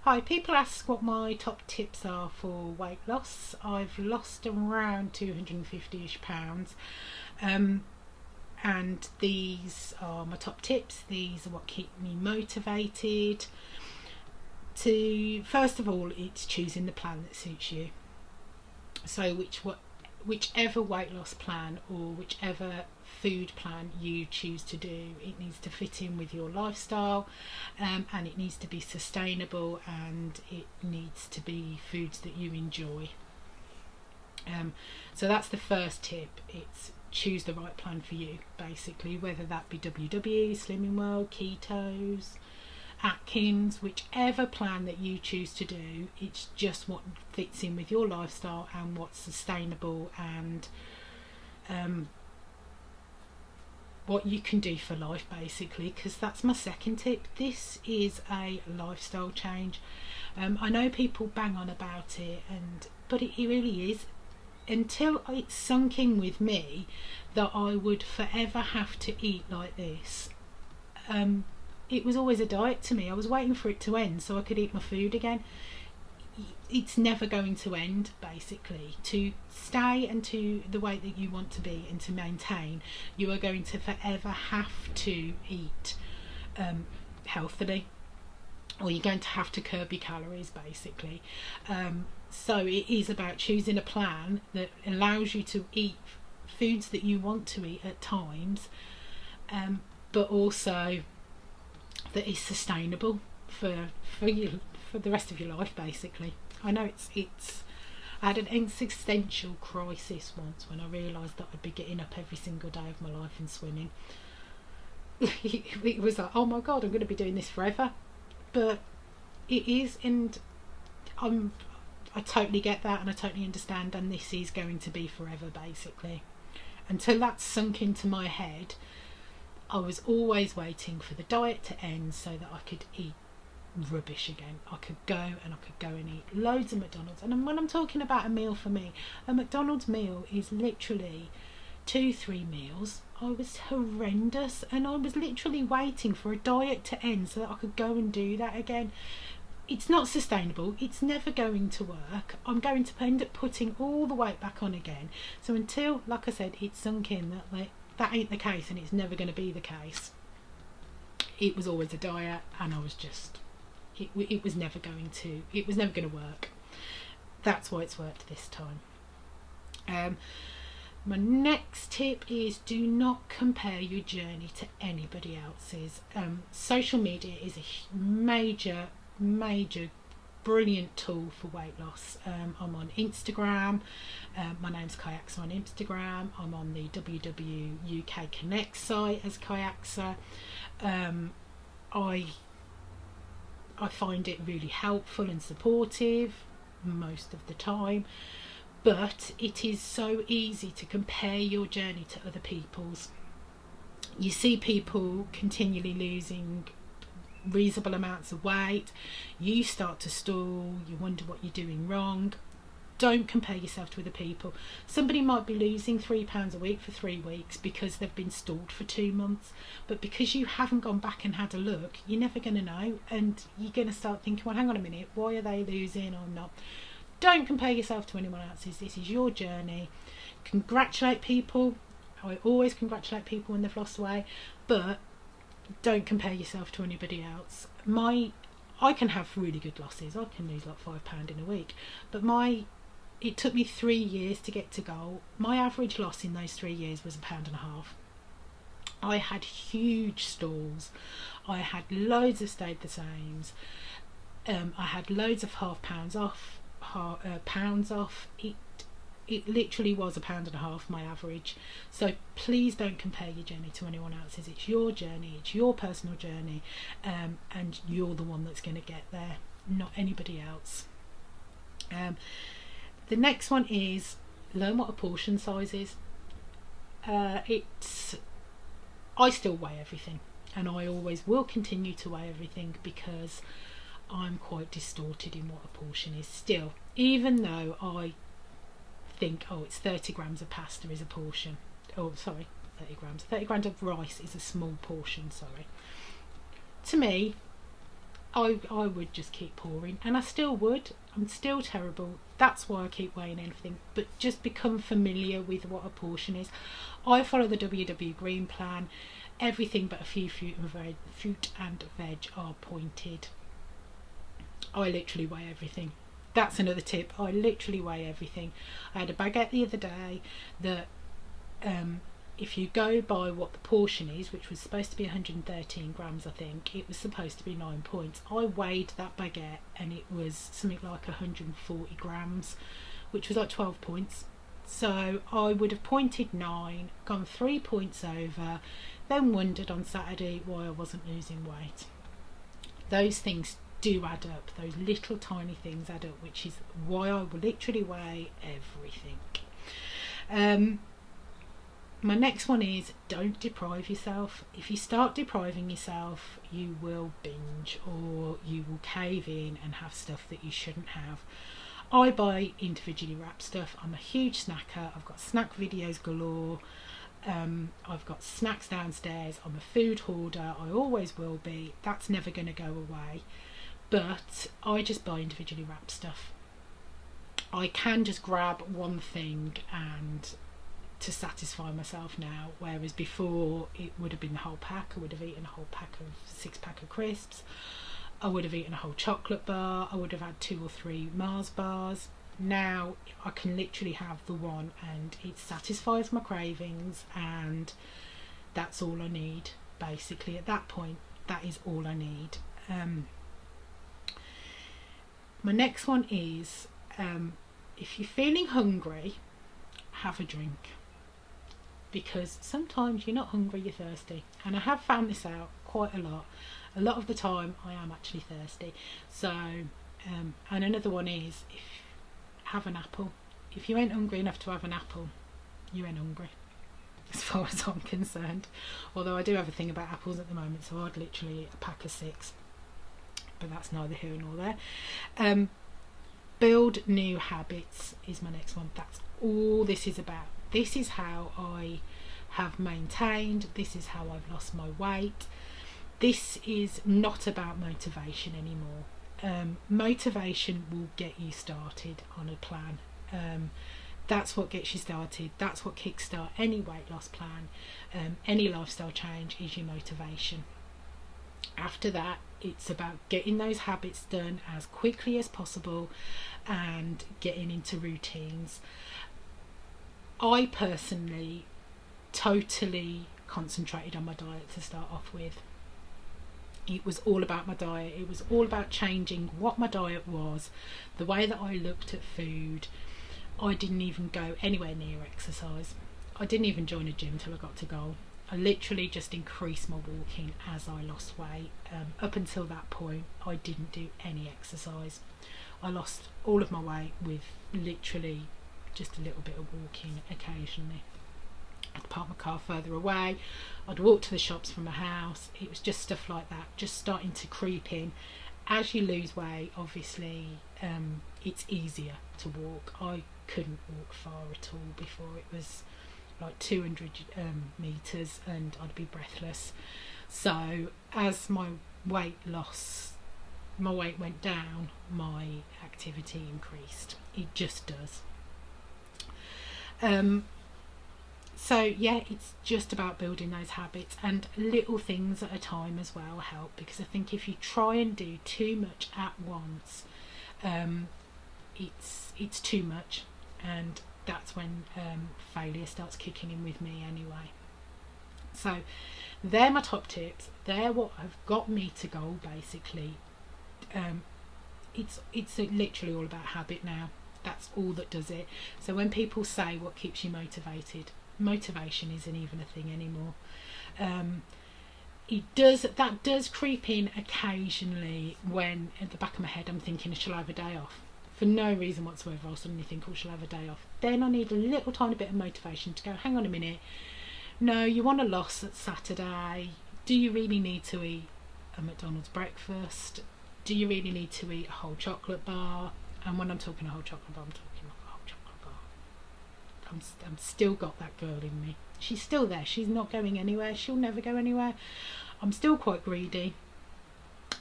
Hi, people ask what my top tips are for weight loss. I've lost around 250ish pounds, um, and these are my top tips. These are what keep me motivated. To first of all, it's choosing the plan that suits you. So, whichever weight loss plan or whichever food plan you choose to do, it needs to fit in with your lifestyle, and it needs to be sustainable, and it needs to be foods that you enjoy. So that's the first tip. It's choose the right plan for you, basically, whether that be WW, Slimming World, Ketos, Atkins, whichever plan that you choose to do. It's just what fits in with your lifestyle and what's sustainable, and what you can do for life, basically, because that's my second tip. This is a lifestyle change. I know people bang on about it, but it really is. Until it's sunk in with me that I would forever have to eat like this, it was always a diet to me. I was waiting for it to end so I could eat my food again. It's never going to end, basically. To stay and to the weight that you want to be and to maintain, you are going to forever have to eat healthily, or you're going to have to curb your calories, basically. So it is about choosing a plan that allows you to eat foods that you want to eat at times, but also that is sustainable for you for the rest of your life, basically. I know it's I had an existential crisis once when I realised that I'd be getting up every single day of my life and swimming. It was like, oh my god, I'm going to be doing this forever. But it is, and I totally get that, and I totally understand, and this is going to be forever, basically. Until that's sunk into my head, I was always waiting for the diet to end so that I could eat rubbish again. I could go and eat loads of McDonald's. And when I'm talking about a meal, for me, a McDonald's meal is literally 2-3 meals. I was horrendous, and I was literally waiting for a diet to end so that I could go and do that again. It's not sustainable. It's never going to work. I'm going to end up putting all the weight back on again. So until, like I said, it's sunk in that that ain't the case, and it's never going to be the case. It was always a diet, and I was just, it was never going to work. That's why it's worked this time. My next tip is, do not compare your journey to anybody else's. Social media is a major brilliant tool for weight loss. I'm on Instagram. My name's Kayaksa on Instagram. I'm on the WW UK Connect site as Kayaksa. I find it really helpful and supportive most of the time, but it is so easy to compare your journey to other people's. You see people continually losing reasonable amounts of weight, you start to stall, you wonder what you're doing wrong. Don't compare yourself to other people. Somebody might be losing £3 a week for 3 weeks because they've been stalled for 2 months, but because you haven't gone back and had a look, you're never going to know, and you're going to start thinking, well, hang on a minute, why are they losing or not? Don't compare yourself to anyone else's. This is your journey. Congratulate people. I always congratulate people when they've lost weight, but don't compare yourself to anybody else. I can have really good losses. I can lose like £5 in a week, but it took me 3 years to get to goal. My average loss in those 3 years was £1.50. I had huge stalls. I had loads of stayed the sames. I had loads of £half off, pounds off. It literally was £1.50 my average. So please don't compare your journey to anyone else's. It's your journey, it's your personal journey, and you're the one that's going to get there, not anybody else. The next one is learn what a portion size is. I still weigh everything, and I always will continue to weigh everything because I'm quite distorted in what a portion is still, even though I think, oh, it's 30 grams of pasta is a portion. Oh, sorry, 30 grams. 30 grams of rice is a small portion, sorry. To me, I would just keep pouring, and I still would. I'm still terrible. That's why I keep weighing everything. But just become familiar with what a portion is. I follow the WW Green plan. Everything but a few fruit and veg are pointed. I literally weigh everything. That's another tip. I literally weigh everything. I had a baguette the other day that if you go by what the portion is, which was supposed to be 113 grams, I think, it was supposed to be 9 points. I weighed that baguette and it was something like 140 grams, which was like 12 points. So I would have pointed 9, gone 3 points over, then wondered on Saturday why I wasn't losing weight. Those things do add up. Those little tiny things add up, which is why I will literally weigh everything. My next one is don't deprive yourself. If you start depriving yourself, you will binge or you will cave in and have stuff that you shouldn't have. I buy individually wrapped stuff. I'm a huge snacker. I've got snack videos galore. I've got snacks downstairs. I'm a food hoarder. I always will be. That's never going to go away. But I just buy individually wrapped stuff. I can just grab one thing and to satisfy myself now, whereas before it would have been the whole pack. I would have eaten a whole pack of 6-pack of crisps. I would have eaten a whole chocolate bar. I would have had 2 or 3 Mars bars. Now I can literally have the one and it satisfies my cravings, and that's all I need basically. At that point, that is all I need. My next one is if you're feeling hungry, have a drink, because sometimes you're not hungry, you're thirsty, and I have found this out quite a lot. A lot of the time I am actually thirsty. So and another one is have an apple. If you ain't hungry enough to have an apple, you ain't hungry, as far as I'm concerned. Although I do have a thing about apples at the moment, so I'd literally eat a pack of 6, but that's neither here nor there. Build new habits is my next one. That's all this is about. This is how I have maintained. This is how I've lost my weight. This is not about motivation anymore. Motivation will get you started on a plan. That's what gets you started. That's what kickstart any weight loss plan, any lifestyle change, is your motivation. After that, it's about getting those habits done as quickly as possible and getting into routines. I personally totally concentrated on my diet to start off with. It was all about my diet. It was all about changing what my diet was, the way that I looked at food. I didn't even go anywhere near exercise. I didn't even join a gym till I got to goal. I literally just increased my walking as I lost weight. Up until that point, I didn't do any exercise. I lost all of my weight with literally just a little bit of walking occasionally. I'd park my car further away. I'd walk to the shops from my house. It was just stuff like that, just starting to creep in. As you lose weight, obviously, it's easier to walk. I couldn't walk far at all before. It was like 200 metres and I'd be breathless. So as my weight went down, my activity increased. It just does. So yeah, it's just about building those habits, and little things at a time as well help, because I think if you try and do too much at once, it's too much, and that's when failure starts kicking in with me anyway. So they're my top tips. They're what have got me to goal basically. It's literally all about habit now. That's all that does it. So when people say what keeps you motivated, motivation isn't even a thing anymore. That does creep in occasionally when at the back of my head I'm thinking, shall I have a day off? For no reason whatsoever, I'll suddenly think, oh, shall I have a day off? Then I need a little tiny bit of motivation to go, hang on a minute, no, you want a loss at Saturday. Do you really need to eat a McDonald's breakfast? Do you really need to eat a whole chocolate bar? And when I'm talking a whole chocolate bar, I'm talking like a whole chocolate bar. I'm still got that girl in me. She's still there. She's not going anywhere. She'll never go anywhere. I'm still quite greedy.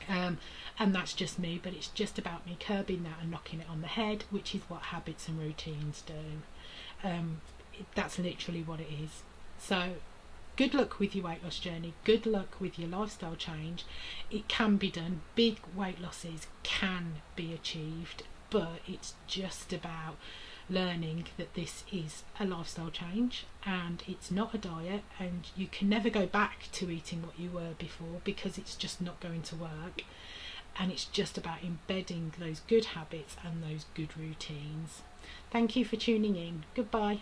And that's just me, but it's just about me curbing that and knocking it on the head, which is what habits and routines do. That's literally what it is. So good luck with your weight loss journey, good luck with your lifestyle change. It can be done, big weight losses can be achieved, but it's just about learning that this is a lifestyle change and it's not a diet, and you can never go back to eating what you were before because it's just not going to work. And it's just about embedding those good habits and those good routines. Thank you for tuning in. Goodbye.